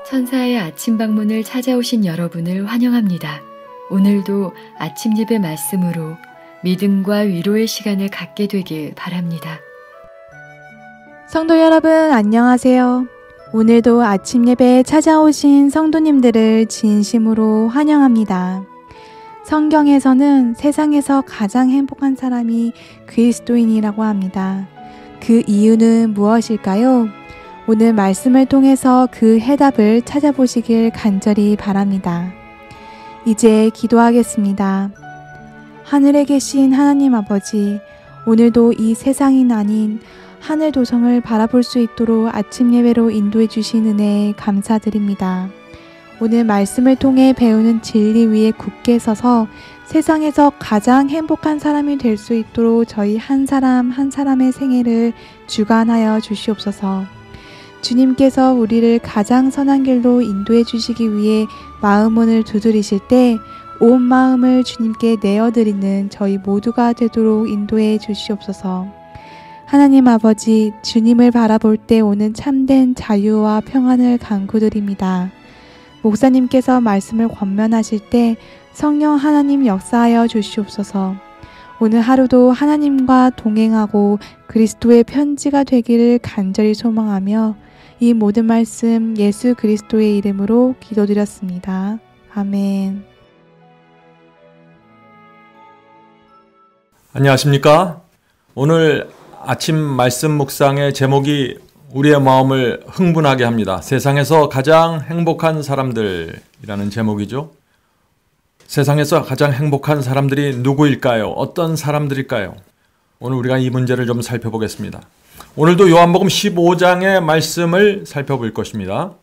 천사의 아침 방문을 찾아오신 여러분을 환영합니다. 오늘도 아침 예배 말씀으로 믿음과 위로의 시간을 갖게 되길 바랍니다. 성도 여러분 안녕하세요. 오늘도 아침 예배에 찾아오신 성도님들을 진심으로 환영합니다. 성경에서는 세상에서 가장 행복한 사람이 그리스도인이라고 합니다. 그 이유는 무엇일까요? 오늘 말씀을 통해서 그 해답을 찾아보시길 간절히 바랍니다. 이제 기도하겠습니다. 하늘에 계신 하나님 아버지, 오늘도 이 세상이 아닌 하늘 도성을 바라볼 수 있도록 아침 예배로 인도해 주신 은혜에 감사드립니다. 오늘 말씀을 통해 배우는 진리 위에 굳게 서서 세상에서 가장 행복한 사람이 될 수 있도록 저희 한 사람 한 사람의 생애를 주관하여 주시옵소서. 주님께서 우리를 가장 선한 길로 인도해 주시기 위해 마음문을 두드리실 때 온 마음을 주님께 내어드리는 저희 모두가 되도록 인도해 주시옵소서. 하나님 아버지, 주님을 바라볼 때 오는 참된 자유와 평안을 간구드립니다. 목사님께서 말씀을 권면하실 때 성령 하나님 역사하여 주시옵소서. 오늘 하루도 하나님과 동행하고 그리스도의 편지가 되기를 간절히 소망하며 이 모든 말씀 예수 그리스도의 이름으로 기도드렸습니다. 아멘. 안녕하십니까? 오늘 아침 말씀 묵상의 제목이 우리의 마음을 흥분하게 합니다. 세상에서 가장 행복한 사람들이라는 제목이죠. 세상에서 가장 행복한 사람들이 누구일까요? 어떤 사람들일까요? 오늘 우리가 이 문제를 좀 살펴보겠습니다. 오늘도 요한복음 15장의 말씀을 살펴볼 것입니다.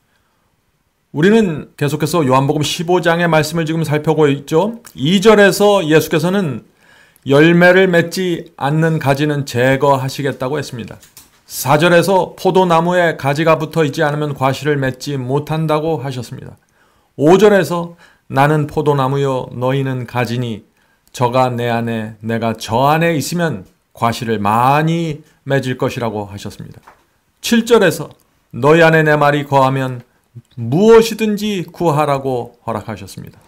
우리는 계속해서 요한복음 15장의 말씀을 지금 살펴보고 있죠. 2절에서 예수께서는 열매를 맺지 않는 가지는 제거하시겠다고 했습니다. 4절에서 포도나무에 가지가 붙어 있지 않으면 과실을 맺지 못한다고 하셨습니다. 5절에서 나는 포도나무요 너희는 가지니 저가 내 안에 내가 저 안에 있으면 과실을 많이 맺을 것이라고 하셨습니다. 7절에서 너희 안에 내 말이 거하면 무엇이든지 구하라고 허락하셨습니다.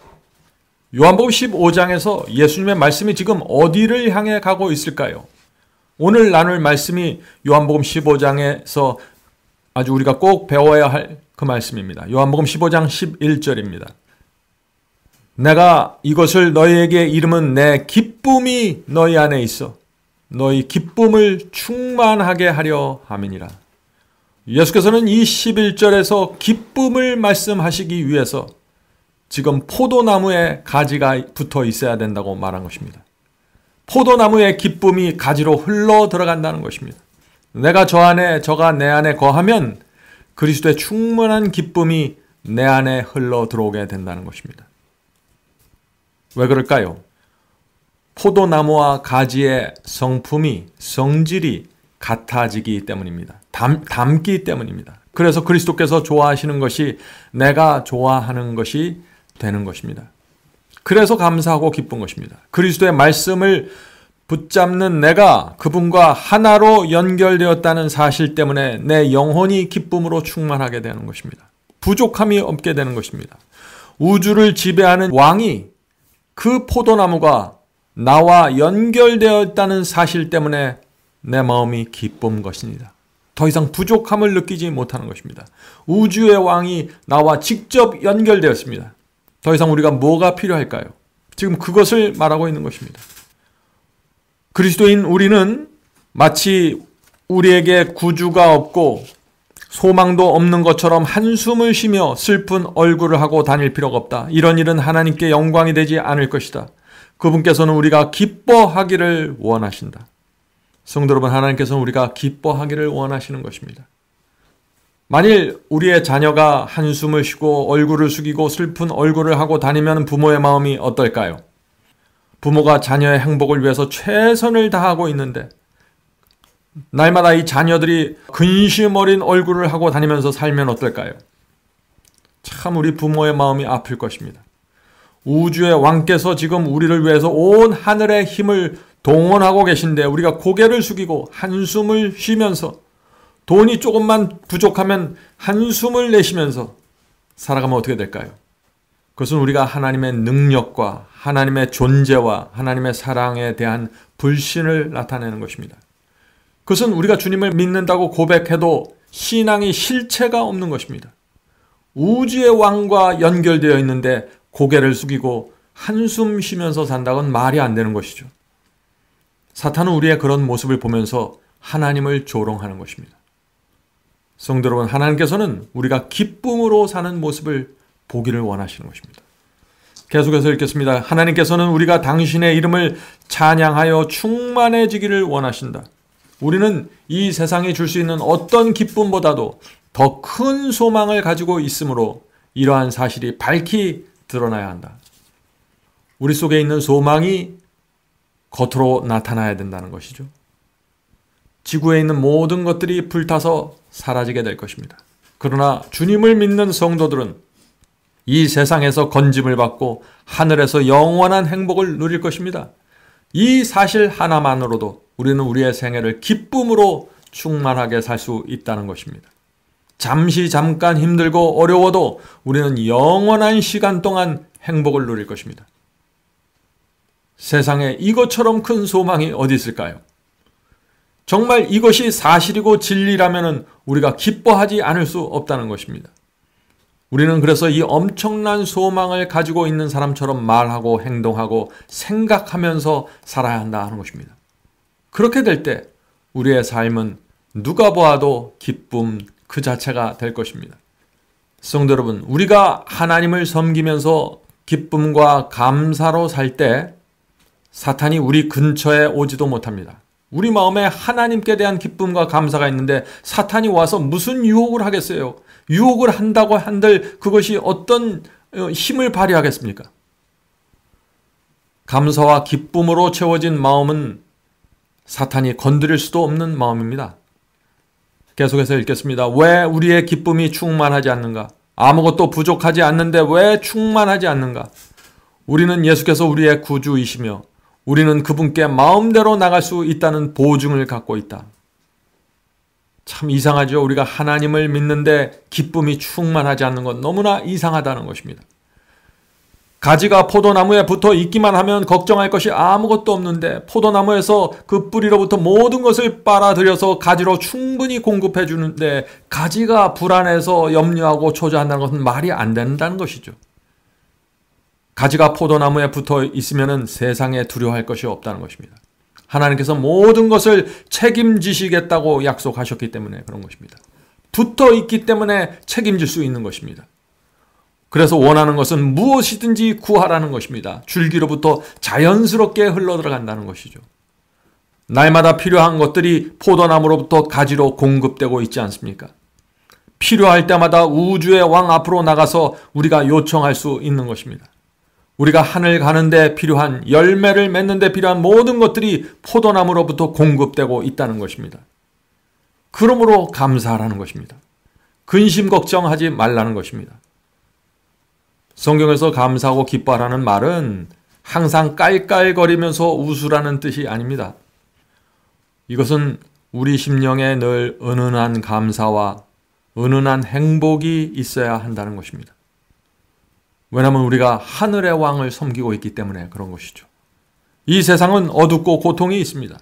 요한복음 15장에서 예수님의 말씀이 지금 어디를 향해 가고 있을까요? 오늘 나눌 말씀이 요한복음 15장에서 아주 우리가 꼭 배워야 할 그 말씀입니다. 요한복음 15장 11절입니다. 내가 이것을 너희에게 이름은 내 기쁨이 너희 안에 있어 너희 기쁨을 충만하게 하려 함이니라. 예수께서는 이 11절에서 기쁨을 말씀하시기 위해서 지금 포도나무에 가지가 붙어 있어야 된다고 말한 것입니다. 포도나무의 기쁨이 가지로 흘러 들어간다는 것입니다. 내가 저 안에 저가 내 안에 거하면 그리스도의 충만한 기쁨이 내 안에 흘러 들어오게 된다는 것입니다. 왜 그럴까요? 포도나무와 가지의 성품이 성질이 같아지기 때문입니다. 닮기 때문입니다. 그래서 그리스도께서 좋아하시는 것이 내가 좋아하는 것이 되는 것입니다. 그래서 감사하고 기쁜 것입니다. 그리스도의 말씀을 붙잡는 내가 그분과 하나로 연결되었다는 사실 때문에 내 영혼이 기쁨으로 충만하게 되는 것입니다. 부족함이 없게 되는 것입니다. 우주를 지배하는 왕이 그 포도나무가 나와 연결되어 있다는 사실 때문에 내 마음이 기쁜 것입니다. 더 이상 부족함을 느끼지 못하는 것입니다. 우주의 왕이 나와 직접 연결되었습니다. 더 이상 우리가 뭐가 필요할까요? 지금 그것을 말하고 있는 것입니다. 그리스도인 우리는 마치 우리에게 구주가 없고 소망도 없는 것처럼 한숨을 쉬며 슬픈 얼굴을 하고 다닐 필요가 없다. 이런 일은 하나님께 영광이 되지 않을 것이다. 그분께서는 우리가 기뻐하기를 원하신다. 성도 여러분, 하나님께서는 우리가 기뻐하기를 원하시는 것입니다. 만일 우리의 자녀가 한숨을 쉬고 얼굴을 숙이고 슬픈 얼굴을 하고 다니면 부모의 마음이 어떨까요? 부모가 자녀의 행복을 위해서 최선을 다하고 있는데 날마다 이 자녀들이 근심 어린 얼굴을 하고 다니면서 살면 어떨까요? 참 우리 부모의 마음이 아플 것입니다. 우주의 왕께서 지금 우리를 위해서 온 하늘의 힘을 동원하고 계신데 우리가 고개를 숙이고 한숨을 쉬면서 돈이 조금만 부족하면 한숨을 내쉬면서 살아가면 어떻게 될까요? 그것은 우리가 하나님의 능력과 하나님의 존재와 하나님의 사랑에 대한 불신을 나타내는 것입니다. 그것은 우리가 주님을 믿는다고 고백해도 신앙이 실체가 없는 것입니다. 우주의 왕과 연결되어 있는데 고개를 숙이고 한숨 쉬면서 산다곤 말이 안 되는 것이죠. 사탄은 우리의 그런 모습을 보면서 하나님을 조롱하는 것입니다. 성도 여러분, 하나님께서는 우리가 기쁨으로 사는 모습을 보기를 원하시는 것입니다. 계속해서 읽겠습니다. 하나님께서는 우리가 당신의 이름을 찬양하여 충만해지기를 원하신다. 우리는 이 세상이 줄 수 있는 어떤 기쁨보다도 더 큰 소망을 가지고 있으므로 이러한 사실이 밝히 드러나야 한다. 우리 속에 있는 소망이 겉으로 나타나야 된다는 것이죠. 지구에 있는 모든 것들이 불타서 사라지게 될 것입니다. 그러나 주님을 믿는 성도들은 이 세상에서 건짐을 받고 하늘에서 영원한 행복을 누릴 것입니다. 이 사실 하나만으로도 우리는 우리의 생애를 기쁨으로 충만하게 살 수 있다는 것입니다. 잠깐 힘들고 어려워도 우리는 영원한 시간 동안 행복을 누릴 것입니다. 세상에 이것처럼 큰 소망이 어디 있을까요? 정말 이것이 사실이고 진리라면 우리가 기뻐하지 않을 수 없다는 것입니다. 우리는 그래서 이 엄청난 소망을 가지고 있는 사람처럼 말하고 행동하고 생각하면서 살아야 한다 하는 것입니다. 그렇게 될 때 우리의 삶은 누가 보아도 기쁨 그 자체가 될 것입니다. 성도 여러분, 우리가 하나님을 섬기면서 기쁨과 감사로 살 때 사탄이 우리 근처에 오지도 못합니다. 우리 마음에 하나님께 대한 기쁨과 감사가 있는데 사탄이 와서 무슨 유혹을 하겠어요? 유혹을 한다고 한들 그것이 어떤 힘을 발휘하겠습니까? 감사와 기쁨으로 채워진 마음은 사탄이 건드릴 수도 없는 마음입니다. 계속해서 읽겠습니다. 왜 우리의 기쁨이 충만하지 않는가? 아무것도 부족하지 않는데 왜 충만하지 않는가? 우리는 예수께서 우리의 구주이시며 우리는 그분께 마음대로 나갈 수 있다는 보증을 갖고 있다. 참 이상하죠. 우리가 하나님을 믿는데 기쁨이 충만하지 않는 건 너무나 이상하다는 것입니다. 가지가 포도나무에 붙어 있기만 하면 걱정할 것이 아무것도 없는데 포도나무에서 그 뿌리로부터 모든 것을 빨아들여서 가지로 충분히 공급해 주는데 가지가 불안해서 염려하고 초조한다는 것은 말이 안 된다는 것이죠. 가지가 포도나무에 붙어 있으면 세상에 두려워할 것이 없다는 것입니다. 하나님께서 모든 것을 책임지시겠다고 약속하셨기 때문에 그런 것입니다. 붙어 있기 때문에 책임질 수 있는 것입니다. 그래서 원하는 것은 무엇이든지 구하라는 것입니다. 줄기로부터 자연스럽게 흘러들어간다는 것이죠. 날마다 필요한 것들이 포도나무로부터 가지로 공급되고 있지 않습니까? 필요할 때마다 우주의 왕 앞으로 나가서 우리가 요청할 수 있는 것입니다. 우리가 하늘 가는데 필요한 열매를 맺는데 필요한 모든 것들이 포도나무로부터 공급되고 있다는 것입니다. 그러므로 감사하라는 것입니다. 근심 걱정하지 말라는 것입니다. 성경에서 감사하고 기뻐하라는 말은 항상 깔깔거리면서 웃으라는 뜻이 아닙니다. 이것은 우리 심령에 늘 은은한 감사와 은은한 행복이 있어야 한다는 것입니다. 왜냐하면 우리가 하늘의 왕을 섬기고 있기 때문에 그런 것이죠. 이 세상은 어둡고 고통이 있습니다.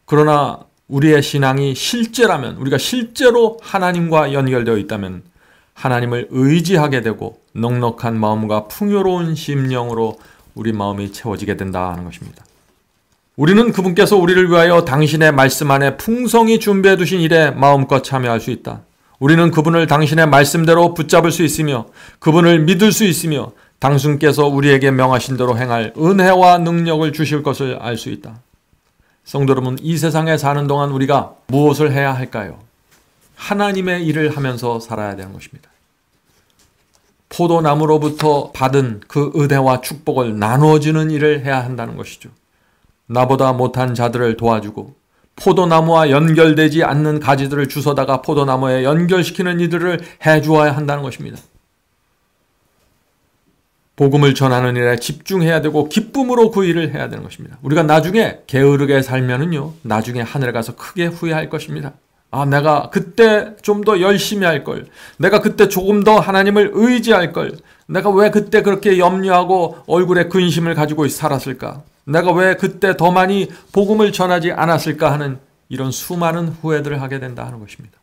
그러나 우리의 신앙이 실제라면, 우리가 실제로 하나님과 연결되어 있다면 하나님을 의지하게 되고 넉넉한 마음과 풍요로운 심령으로 우리 마음이 채워지게 된다 하는 것입니다. 우리는 그분께서 우리를 위하여 당신의 말씀 안에 풍성히 준비해 두신 일에 마음껏 참여할 수 있다. 우리는 그분을 당신의 말씀대로 붙잡을 수 있으며 그분을 믿을 수 있으며 당신께서 우리에게 명하신 대로 행할 은혜와 능력을 주실 것을 알 수 있다. 성도 여러분, 이 세상에 사는 동안 우리가 무엇을 해야 할까요? 하나님의 일을 하면서 살아야 되는 것입니다. 포도나무로부터 받은 그 은혜와 축복을 나누어주는 일을 해야 한다는 것이죠. 나보다 못한 자들을 도와주고 포도나무와 연결되지 않는 가지들을 주워다가 포도나무에 연결시키는 이들을 해주어야 한다는 것입니다. 복음을 전하는 일에 집중해야 되고 기쁨으로 그 일을 해야 되는 것입니다. 우리가 나중에 게으르게 살면은요, 나중에 하늘에 가서 크게 후회할 것입니다. 내가 그때 좀 더 열심히 할 걸. 내가 그때 조금 더 하나님을 의지할 걸. 내가 왜 그때 그렇게 염려하고 얼굴에 근심을 가지고 살았을까? 내가 왜 그때 더 많이 복음을 전하지 않았을까 하는 이런 수많은 후회들을 하게 된다 하는 것입니다.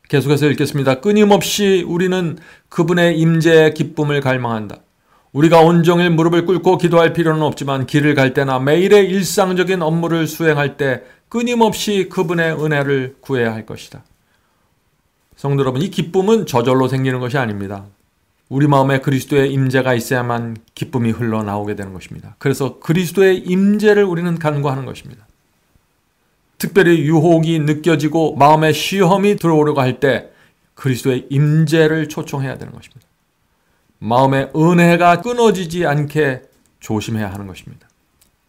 계속해서 읽겠습니다. 끊임없이 우리는 그분의 임재의 기쁨을 갈망한다. 우리가 온종일 무릎을 꿇고 기도할 필요는 없지만 길을 갈 때나 매일의 일상적인 업무를 수행할 때 끊임없이 그분의 은혜를 구해야 할 것이다. 성도 여러분, 이 기쁨은 저절로 생기는 것이 아닙니다. 우리 마음에 그리스도의 임재가 있어야만 기쁨이 흘러나오게 되는 것입니다. 그래서 그리스도의 임재를 우리는 간구하는 것입니다. 특별히 유혹이 느껴지고 마음에 시험이 들어오려고 할 때 그리스도의 임재를 초청해야 되는 것입니다. 마음의 은혜가 끊어지지 않게 조심해야 하는 것입니다.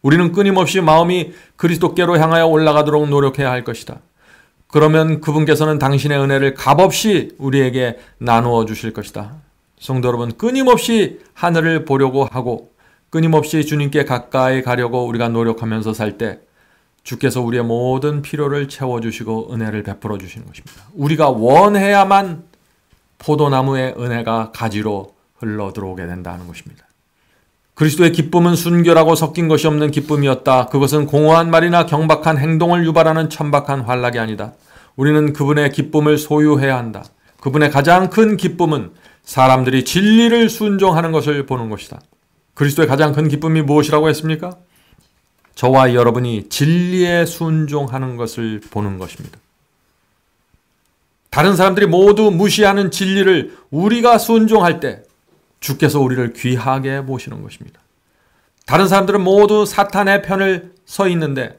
우리는 끊임없이 마음이 그리스도께로 향하여 올라가도록 노력해야 할 것이다. 그러면 그분께서는 당신의 은혜를 값없이 우리에게 나누어 주실 것이다. 성도 여러분, 끊임없이 하늘을 보려고 하고 끊임없이 주님께 가까이 가려고 우리가 노력하면서 살 때 주께서 우리의 모든 필요를 채워주시고 은혜를 베풀어 주시는 것입니다. 우리가 원해야만 포도나무의 은혜가 가지로 흘러 들어오게 된다는 것입니다. 그리스도의 기쁨은 순결하고 섞인 것이 없는 기쁨이었다. 그것은 공허한 말이나 경박한 행동을 유발하는 천박한 환락이 아니다. 우리는 그분의 기쁨을 소유해야 한다. 그분의 가장 큰 기쁨은 사람들이 진리를 순종하는 것을 보는 것이다. 그리스도의 가장 큰 기쁨이 무엇이라고 했습니까? 저와 여러분이 진리에 순종하는 것을 보는 것입니다. 다른 사람들이 모두 무시하는 진리를 우리가 순종할 때 주께서 우리를 귀하게 모시는 것입니다. 다른 사람들은 모두 사탄의 편을 서 있는데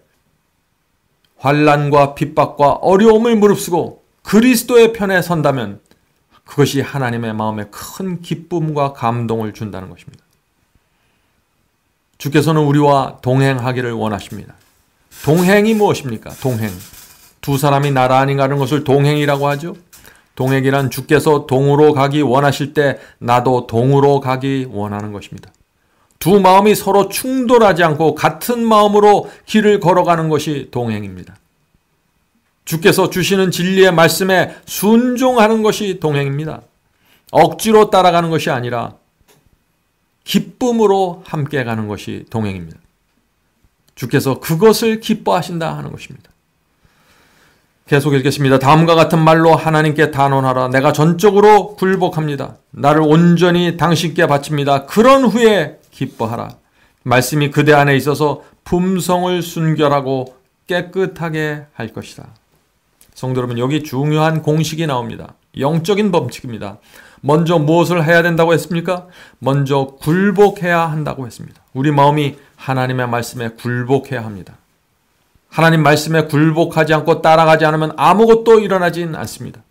환난과 핍박과 어려움을 무릅쓰고 그리스도의 편에 선다면 그것이 하나님의 마음에 큰 기쁨과 감동을 준다는 것입니다. 주께서는 우리와 동행하기를 원하십니다. 동행이 무엇입니까? 동행. 두 사람이 나란히 가는 것을 동행이라고 하죠. 동행이란 주께서 동으로 가기 원하실 때 나도 동으로 가기 원하는 것입니다. 두 마음이 서로 충돌하지 않고 같은 마음으로 길을 걸어가는 것이 동행입니다. 주께서 주시는 진리의 말씀에 순종하는 것이 동행입니다. 억지로 따라가는 것이 아니라 기쁨으로 함께 가는 것이 동행입니다. 주께서 그것을 기뻐하신다 하는 것입니다. 계속 읽겠습니다. 다음과 같은 말로 하나님께 단언하라. 내가 전적으로 굴복합니다. 나를 온전히 당신께 바칩니다. 그런 후에 기뻐하라. 말씀이 그대 안에 있어서 품성을 순결하고 깨끗하게 할 것이다. 성도 여러분, 여기 중요한 공식이 나옵니다. 영적인 법칙입니다. 먼저 무엇을 해야 된다고 했습니까? 먼저 굴복해야 한다고 했습니다. 우리 마음이 하나님의 말씀에 굴복해야 합니다. 하나님 말씀에 굴복하지 않고 따라가지 않으면 아무것도 일어나진 않습니다.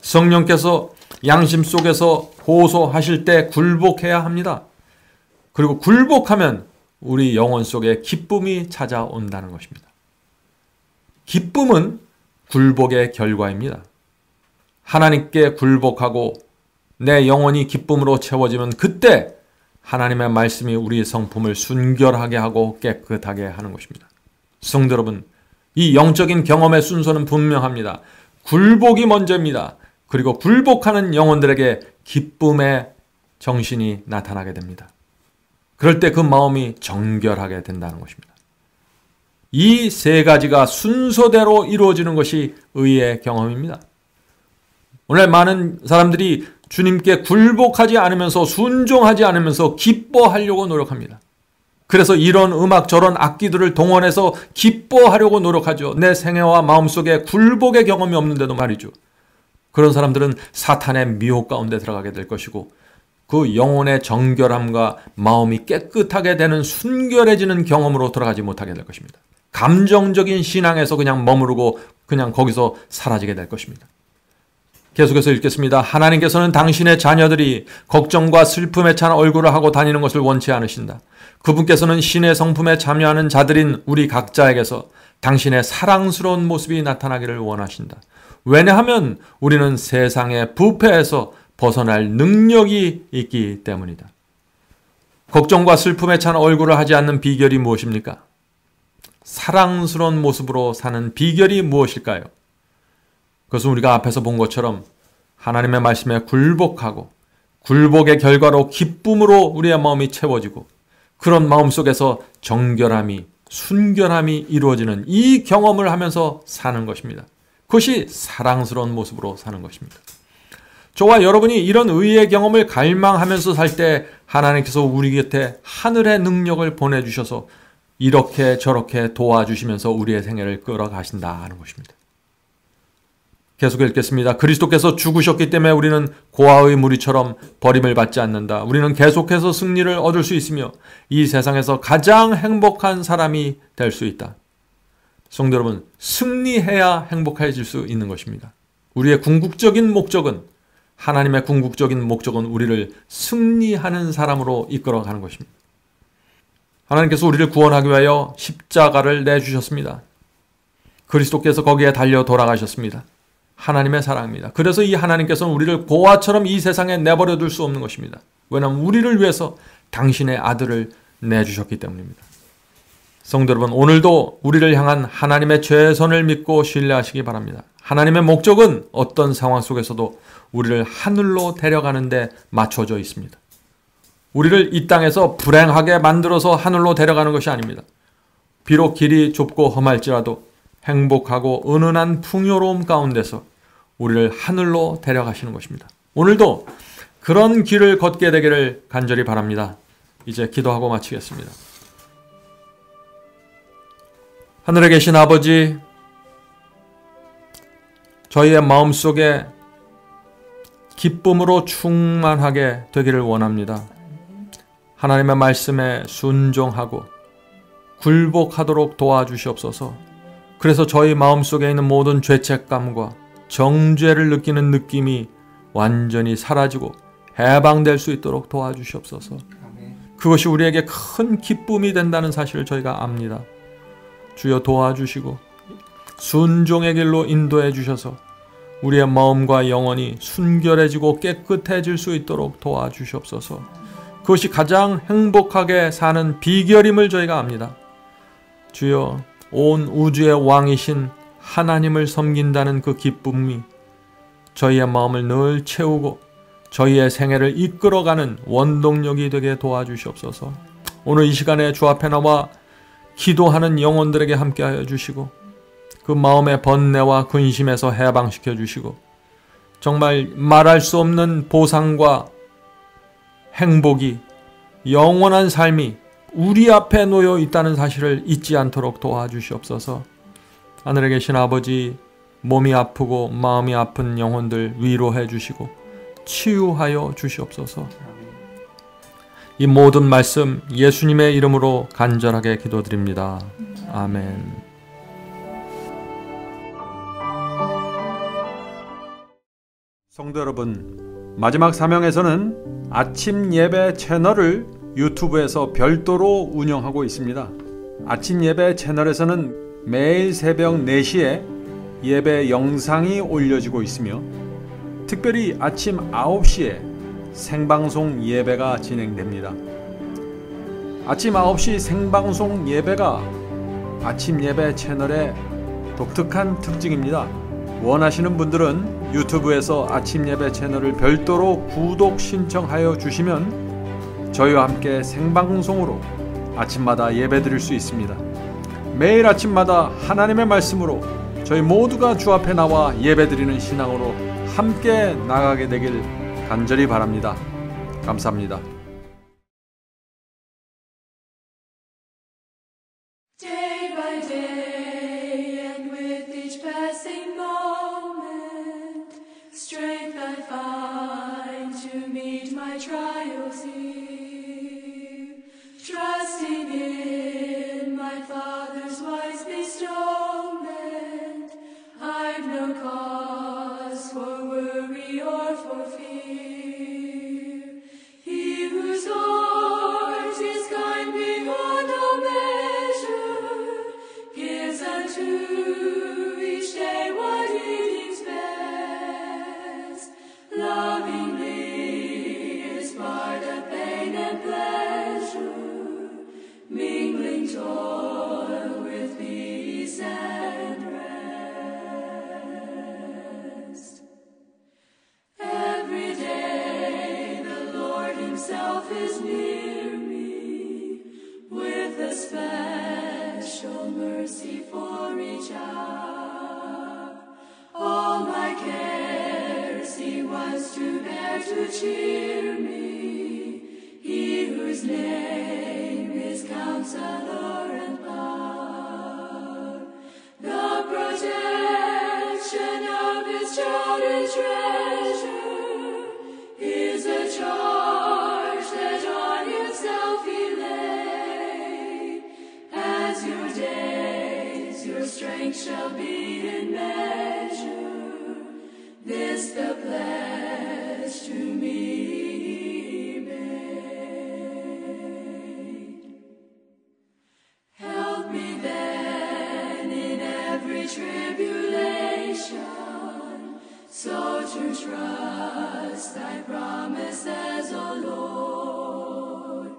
성령께서 양심 속에서 호소하실 때 굴복해야 합니다. 그리고 굴복하면 우리 영혼 속에 기쁨이 찾아온다는 것입니다. 기쁨은 굴복의 결과입니다. 하나님께 굴복하고 내 영혼이 기쁨으로 채워지면 그때 하나님의 말씀이 우리 성품을 순결하게 하고 깨끗하게 하는 것입니다. 성도 여러분, 이 영적인 경험의 순서는 분명합니다. 굴복이 먼저입니다. 그리고 굴복하는 영혼들에게 기쁨의 정신이 나타나게 됩니다. 그럴 때 그 마음이 정결하게 된다는 것입니다. 이 세 가지가 순서대로 이루어지는 것이 의의 경험입니다. 오늘 많은 사람들이 주님께 굴복하지 않으면서 순종하지 않으면서 기뻐하려고 노력합니다. 그래서 이런 음악 저런 악기들을 동원해서 기뻐하려고 노력하죠. 내 생애와 마음속에 굴복의 경험이 없는데도 말이죠. 그런 사람들은 사탄의 미혹 가운데 들어가게 될 것이고 그 영혼의 정결함과 마음이 깨끗하게 되는 순결해지는 경험으로 들어가지 못하게 될 것입니다. 감정적인 신앙에서 그냥 머무르고 그냥 거기서 사라지게 될 것입니다. 계속해서 읽겠습니다. 하나님께서는 당신의 자녀들이 걱정과 슬픔에 찬 얼굴을 하고 다니는 것을 원치 않으신다. 그분께서는 신의 성품에 참여하는 자들인 우리 각자에게서 당신의 사랑스러운 모습이 나타나기를 원하신다. 왜냐하면 우리는 세상의 부패에서 벗어날 능력이 있기 때문이다. 걱정과 슬픔에 찬 얼굴을 하지 않는 비결이 무엇입니까? 사랑스러운 모습으로 사는 비결이 무엇일까요? 그것은 우리가 앞에서 본 것처럼 하나님의 말씀에 굴복하고 굴복의 결과로 기쁨으로 우리의 마음이 채워지고 그런 마음 속에서 정결함이, 순결함이 이루어지는 이 경험을 하면서 사는 것입니다. 그것이 사랑스러운 모습으로 사는 것입니다. 저와 여러분이 이런 의의 경험을 갈망하면서 살 때 하나님께서 우리 곁에 하늘의 능력을 보내주셔서 이렇게 저렇게 도와주시면서 우리의 생애를 끌어가신다는 것입니다. 계속 읽겠습니다. 그리스도께서 죽으셨기 때문에 우리는 고아의 무리처럼 버림을 받지 않는다. 우리는 계속해서 승리를 얻을 수 있으며 이 세상에서 가장 행복한 사람이 될 수 있다. 성도 여러분, 승리해야 행복해질 수 있는 것입니다. 우리의 궁극적인 목적은, 하나님의 궁극적인 목적은 우리를 승리하는 사람으로 이끌어가는 것입니다. 하나님께서 우리를 구원하기 위하여 십자가를 내주셨습니다. 그리스도께서 거기에 달려 돌아가셨습니다. 하나님의 사랑입니다. 그래서 이 하나님께서는 우리를 고아처럼 이 세상에 내버려 둘 수 없는 것입니다. 왜냐하면 우리를 위해서 당신의 아들을 내주셨기 때문입니다. 성도 여러분, 오늘도 우리를 향한 하나님의 최선을 믿고 신뢰하시기 바랍니다. 하나님의 목적은 어떤 상황 속에서도 우리를 하늘로 데려가는 데 맞춰져 있습니다. 우리를 이 땅에서 불행하게 만들어서 하늘로 데려가는 것이 아닙니다. 비록 길이 좁고 험할지라도 행복하고 은은한 풍요로움 가운데서 우리를 하늘로 데려가시는 것입니다. 오늘도 그런 길을 걷게 되기를 간절히 바랍니다. 이제 기도하고 마치겠습니다. 하늘에 계신 아버지, 저희의 마음속에 기쁨으로 충만하게 되기를 원합니다. 하나님의 말씀에 순종하고 굴복하도록 도와주시옵소서. 그래서 저희 마음속에 있는 모든 죄책감과 정죄를 느끼는 느낌이 완전히 사라지고 해방될 수 있도록 도와주시옵소서. 그것이 우리에게 큰 기쁨이 된다는 사실을 저희가 압니다. 주여 도와주시고 순종의 길로 인도해 주셔서 우리의 마음과 영혼이 순결해지고 깨끗해질 수 있도록 도와주시옵소서. 그것이 가장 행복하게 사는 비결임을 저희가 압니다. 주여, 온 우주의 왕이신 하나님을 섬긴다는 그 기쁨이 저희의 마음을 늘 채우고 저희의 생애를 이끌어가는 원동력이 되게 도와주시옵소서. 오늘 이 시간에 주 앞에 나와 기도하는 영혼들에게 함께하여 주시고 그 마음의 번뇌와 근심에서 해방시켜 주시고 정말 말할 수 없는 보상과 행복이, 영원한 삶이 우리 앞에 놓여 있다는 사실을 잊지 않도록 도와주시옵소서. 하늘에 계신 아버지, 몸이 아프고 마음이 아픈 영혼들 위로해 주시고 치유하여 주시옵소서. 이 모든 말씀 예수님의 이름으로 간절하게 기도드립니다. 아멘. 성도 여러분, 마지막 사명에서는 아침 예배 채널을 유튜브에서 별도로 운영하고 있습니다. 아침 예배 채널에서는 매일 새벽 4시에 예배 영상이 올려지고 있으며 특별히 아침 9시에 생방송 예배가 진행됩니다. 아침 9시 생방송 예배가 아침 예배 채널의 독특한 특징입니다. 원하시는 분들은 유튜브에서 아침 예배 채널을 별도로 구독 신청하여 주시면 저희와 함께 생방송으로 아침마다 예배 드릴 수 있습니다. 매일 아침마다 하나님의 말씀으로 저희 모두가 주 앞에 나와 예배 드리는 신앙으로 함께 나가게 되길 간절히 바랍니다. 감사합니다. Day by day and with each passing moment, strength I find to meet my trials here, trusting in my Father's wise bestowment. I've no cause for worry or for fear. He whose heart is kind beyond all measure gives unto each day what he deems best. Lovingly is part of pain and pleasure, mingling toil with yourself is near me, with a special mercy for each hour. All my cares he was to bear to cheer me, he whose name is Counselor and Power. The protection of his child and treasure is a charge that on himself he laid. As your days, your strength shall be in measure. This the pledge to me he made. Help me then in every tribulation, so to trust thy promises, O Lord,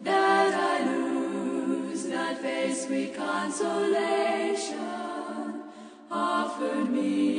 that I lose not faith's sweet consolation offered me